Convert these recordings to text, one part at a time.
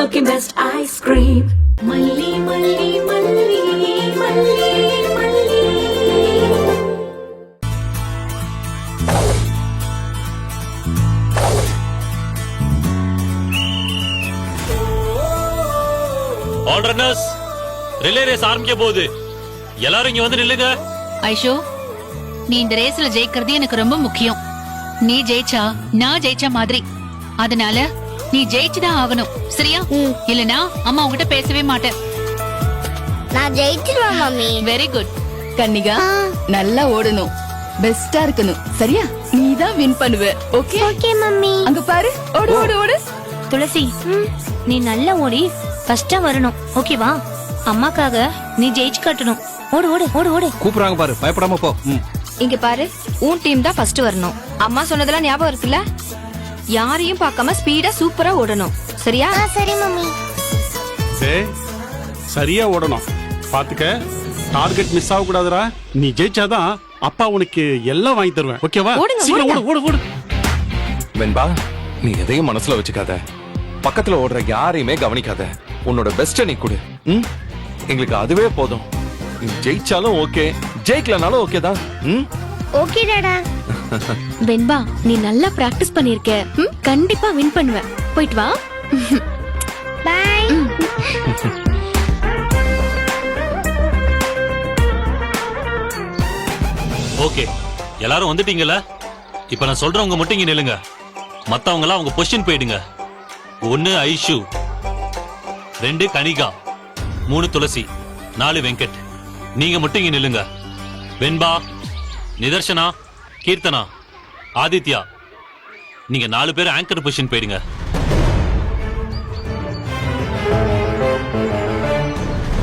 cooking best ice cream. Malli, malli, malli, malli, malli. All runners, relay race ஆரம்பிக்க போகுது. எல்லாரும் இங்க வந்து நில்லுங்க. ஐஷோ, நீ இந்த ரேஸ்ல ஜெயிக்கிறது எனக்கு ரொம்ப முக்கியம். நீ ஜெயிச்சா நான் ஜெயிச்ச மாதிரி. அதனால நீ ஜெயிச்சுதான் ஆகணும், சரியா? இல்லனா அம்மா உன்கிட்ட பேசவே மாட்டேன். நான் ஜெயிச்சிருவேன் மம்மி. Very good. கன்னிகா, நல்லா ஓடணும், பெஸ்டா இருக்கணும், சரியா? நீ தான் வின் பண்ணுவ. Okay okay mummy. அங்க பாரு, ஓடு ஓடு ஓடு. துளசி, நீ நல்லா ஓடி ஃபர்ஸ்டா வரணும், ஓகேவா? அம்மாக்காக நீ ஜெயிச்சு காட்டணும். ஓடு ஓடு ஓடு ஓடு. கூப்பிடுறாங்க பாரு, பயப்படாம போ. இங்க பாரு, உன் டீம் தான் ஃபர்ஸ்ட் வரணும். அம்மா சொன்னதெல்லாம் ஞாபகம் இருக்குல்ல? யாரையும் பார்க்காம ஸ்பீடா சூப்பரா ஓடணும், சரியா? சரி மம்மி. சரியா ஓடணும், பாத்துக்க. டார்கெட் மிஸ் ஆக கூடாதுடா. நீ ஜெயிச்சாதான் அப்பா உனக்கு எல்லாம் வாங்கி தருவேன், ஓகேவா? ஓடுங்க, சீக்கிரம் ஓடு ஓடு ஓடு. வெண்பா, நீ எதையும் மனசுல வச்சுக்காத. பக்கத்துல ஓடுற யாரையுமே கவனிக்காத. உன்னோட பெஸ்ட நீ கொடு. எங்களுக்கு அதுவே போதும். நீ ஜெயிச்சாலும் ஓகே, ஜெயிக்கலனாலும் ஓகே தான். ஓகே டாடா. வெண்பா, நீ நல்லா பிராக்டிஸ் பண்ணிருக்க. கண்டிப்பா வின் பண்ணுவ. போயிட்டு வா. பை. ஓகே, எல்லாரும் வந்துட்டீங்கல்ல? இப்ப நான் சொல்றவங்க மட்டும் இங்க நில்லுங்க. மத்தவங்க எல்லாம் அவங்க பொசிஷன் போயிடுங்க. 1 ஐஷு, 2 கனிகா, 3 துளசி, 4 வெங்கட். நீங்க மட்டும் இங்க நில்லுங்க. வெண்பா, நிதர்ஷனா, கீர்த்தனா, ஆதித்யா, நீங்க 4 பேர் ஆங்கர் பொசிஷன் போயிடுங்க.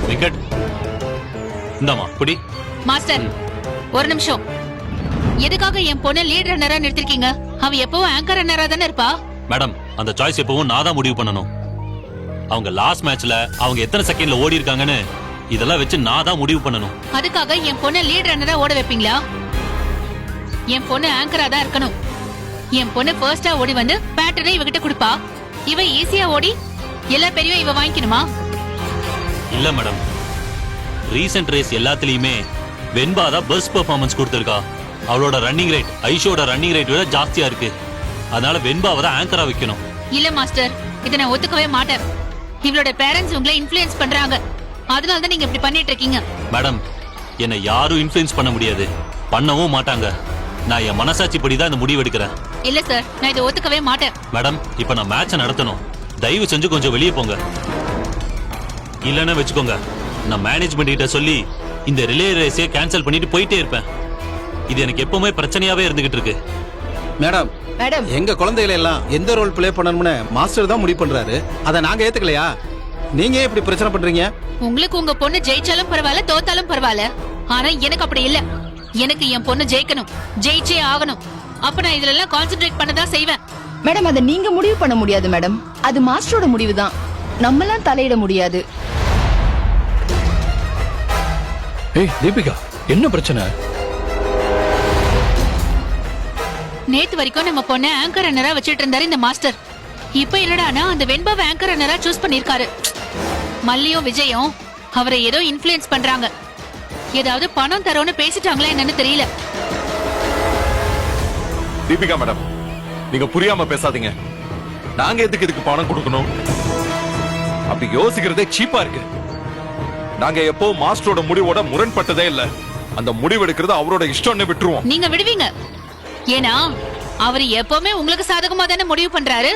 வெங்கட், இந்தாமா புடி. மாஸ்டர், ஒரு நிமிஷம். எதுக்காக என் பொண்ணு லீட் ரன்னரா நிறுத்திருக்கீங்க? அவ எப்பவும் ஆங்கர் ரன்னரா தானே இருப்பா. மேடம், அந்த சாய்ஸ் எப்பவும் நான் தான் முடிவு பண்ணணும். அவங்க லாஸ்ட் மேட்ச்ல அவங்க எத்தனை செகண்ட்ல ஓடி இருக்காங்கன்னு இதெல்லாம் வச்சு நான் தான் முடிவு பண்ணணும். அதுக்காக என் பொண்ணு லீட் ரன்னரா ஓட வைப்பீங்களா? என் பொண்ணு ஆங்கரா தான் இருக்கணும். என் பொண்ணு ஃபர்ஸ்டா ஓடி வந்து பேட்டர்னை இவகிட்ட கொடுப்பா. இவ ஈஸியா ஓடி எல்லா பேரையும் இவ வாங்கிக்கணுமா? இல்ல மேடம், ரீசன்ட் ரேஸ் எல்லாத்துலயுமே வெண்பா தான் பெஸ்ட் பெர்ஃபார்மன்ஸ் கொடுத்திருக்கா. அவளோட ரன்னிங் ரேட் ஐஷோட ரன்னிங் ரேட் விட ஜாஸ்தியா இருக்கு. அதனால வெண்பாவை தான் ஆங்கரா வைக்கணும். இல்ல மாஸ்டர், இதை நான் ஒத்துக்கவே மாட்டேன். இவளோட பேரண்ட்ஸ் உங்களை இன்ஃப்ளூயன்ஸ் பண்றாங்க. அதனால தான் நீங்க இப்படி பண்ணிட்டு இருக்கீங்க. மேடம், என்னை யாரும் இன்ஃப்ளூயன்ஸ் பண்ண முடியாது, பண்ணவும் மாட்டாங்க. நான் என் மனசாட்சி படி தான் இந்த முடிவு எடுக்கிறேன். இல்ல சார், நான் இதை ஒத்துக்கவே மாட்டேன். மேடம், இப்ப நான் மேட்சை நடத்தணும். தயவு செஞ்சு கொஞ்சம் வெளியே போங்க. இல்லன்னு வச்சுக்கோங்க, நான் மேனேஜ்மெண்ட் கிட்ட சொல்லி இந்த ரிலே ரேஸை கேன்சல் பண்ணிட்டு போயிட்டே இருப்பேன். இது எனக்கு எப்பவுமே பிரச்சனையாவே இருந்துகிட்டு இருக்கு. மேடம், மேடம், எங்க குழந்தைகளை எல்லாம் எந்த ரோல் பிளே பண்ணணும்னு மாஸ்டர் தான் முடிவு பண்றாரு. அதை நாங்க ஏத்துக்கலையா? நீங்க ஏன் இப்படி பிரச்சனை பண்றீங்க? உங்களுக்கு உங்க பொண்ணு ஜெயிச்சாலும் பரவாயில்ல, தோத்தாலும் பரவாயில்ல. ஆனா எனக்கு அப்படி இல்ல. எனக்கு என் பொண்ணு ஜெயிக்கணும், ஜெயிச்சே ஆகணும். அப்ப நான் இதுல எல்லாம் கான்சென்ட்ரேட் பண்ணதான் செய்வேன். மேடம், அதை நீங்க முடிவு பண்ண முடியாது மேடம். அது மாஸ்டரோட முடிவு தான். நம்மலாம் தலையிட முடியாது. ஏய் தீபிகா, என்ன பிரச்சனை? நேத்து வரைக்கும் நம்ம பொண்ணு ஆங்கர் ரன்னரா வச்சிட்டு இருந்தாரு இந்த மாஸ்டர். இப்ப என்னடானா அந்த வெண்பாவை ஆங்கர் ரன்னரா சூஸ் பண்ணிருக்காரு. மல்லியும் விஜயும் அவரை ஏதோ இன்ஃப்ளூயன்ஸ் பண்றாங்க. ஏதாவது பணம் தரோன்னு பேசிட்டாங்களா என்னன்னு தெரியல. தீபிகா மேடம், நீங்க புரியாம பேசாதீங்க. நாங்க எதுக்கு இதுக்கு பணம் கொடுக்கணும்? அப்படி யோசிக்கிறதே சீப்பா இருக்கு. நாங்க எப்போ மாஸ்டரோட முடிவோட முரண்பட்டதே இல்ல. அந்த முடிவு எடுக்கிறது அவரோட இஷ்டம்னு விட்டுருவோம். நீங்க விடுவீங்க? ஏன்னா அவர் எப்பவுமே உங்களுக்கு சாதகமா தானே முடிவு பண்றாரு.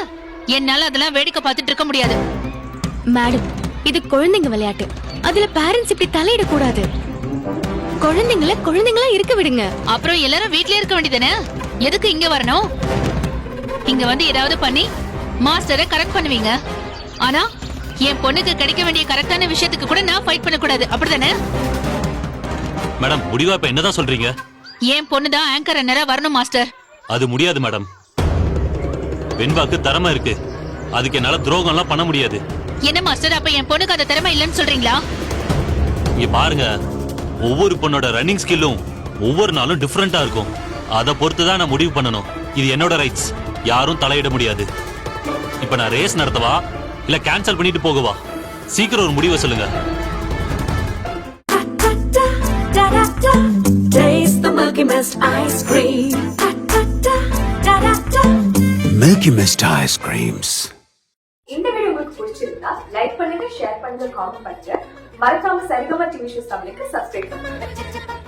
என்னால அதெல்லாம் வேடிக்கை பார்த்துட்டு இருக்க முடியாது. மேடம், இது குழந்தைங்க விளையாட்டு. அதுல பேரண்ட்ஸ் இப்படி தலையிட கூடாது. குழந்தைங்களா இருக்க விடுங்க. அப்புறம் எல்லாரும் வீட்லயே இருக்க வேண்டியதானே? எதுக்கு இங்க வரணும்? இங்க வந்து ஏதாவது பண்ணி மாஸ்டரை கரெக்ட் பண்ணுவீங்க. ஆனா என் பொண்ணுக்கு கிடைக்க வேண்டிய கரெக்டான விஷயத்துக்கு கூட நான் ஃபைட் பண்ண கூடாது, அப்படிதானே? மேடம், முடிவா இப்ப என்னதான் சொல்றீங்க? என் பொண்ணு தான் ஆங்கர் ரன்னரா வரணும் மாஸ்டர். அது முடியாது மேடம். வெண்பாக்கு திறமை இருக்கு, அதுக்கு என்னால துரோகம் எல்லாம் பண்ண முடியாது. என்ன மாஸ்டர், அப்ப என் பொண்ணுக்கு அந்த திறமை இல்லைன்னு சொல்றீங்களா? இங்க பாருங்க, ஒவ்வொரு பொண்ணோட ரன்னிங் ஸ்கில்லும் ஒவ்வொரு நாளும் டிஃபரெண்டா இருக்கும். அதை பொறுத்து தான் நான் முடிவு பண்ணணும். இது என்னோட ரைட்ஸ், யாரும் தலையிட முடியாது. இப்ப நான் ரேஸ் நடத்தவா இல்ல கேன்சல் பண்ணிட்டு போகவா? சீக்கிரம் ஒரு முடிவை சொல்லுங்க. Da da da, taste the Milky Mist ice cream. Da da da. Milky Mist ice creams. இந்த வீடியோ உங்களுக்கு பிடிச்சிருந்தா லைக் பண்ணுங்க, ஷேர் பண்ணுங்க, காமெண்ட் பண்ணுங்க. மறக்காம சரிகமா டிவி ஷோஸ் தமிழுக்கு சப்ஸ்கிரைப் பண்ணுங்க.